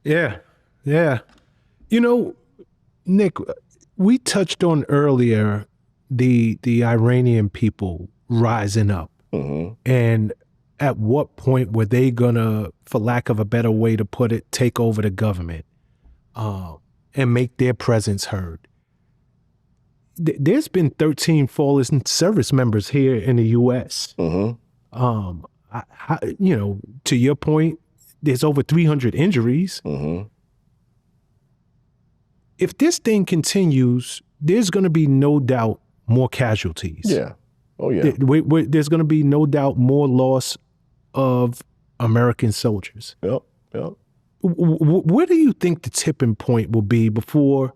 Yeah, yeah. You know, Nick, we touched on earlier the Iranian people rising up, Hmm. and at what point were they gonna, for lack of a better way to put it, take over the government and make their presence heard? There's been 13 fallen service members here in the U.S. Hmm. To your point, there's over 300 injuries. Hmm. If this thing continues, there's going to be no doubt more casualties. Yeah. Oh, yeah. There's going to be no doubt more loss of American soldiers. Yep. Yep. Where do you think the tipping point will be before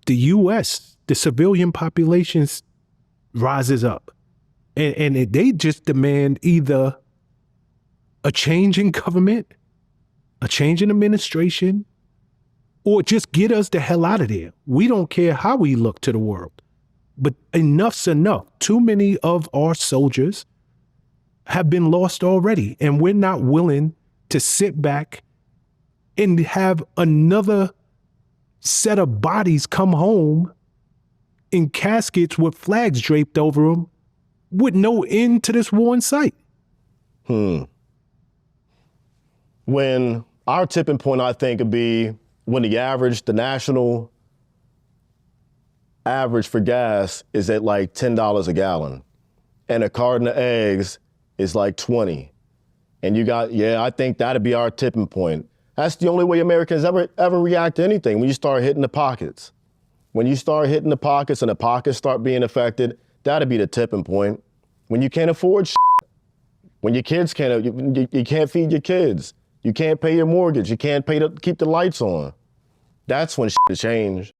the U.S., the civilian populations rises up and they just demand either a change in government, a change in administration, or just get us the hell out of there? We don't care how we look to the world, but enough's enough. Too many of our soldiers have been lost already, and we're not willing to sit back and have another set of bodies come home in caskets with flags draped over them with no end to this war in sight. When our tipping point, I think, would be when the national average for gas is at like $10 a gallon and a carton of eggs is like 20. And I think that'd be our tipping point. That's the only way Americans ever react to anything, when you start hitting the pockets. When you start hitting the pockets and the pockets start being affected, that'd be the tipping point. When you can't afford shit. When your kids you can't feed your kids. You can't pay your mortgage. You can't pay to keep the lights on. That's when shit change.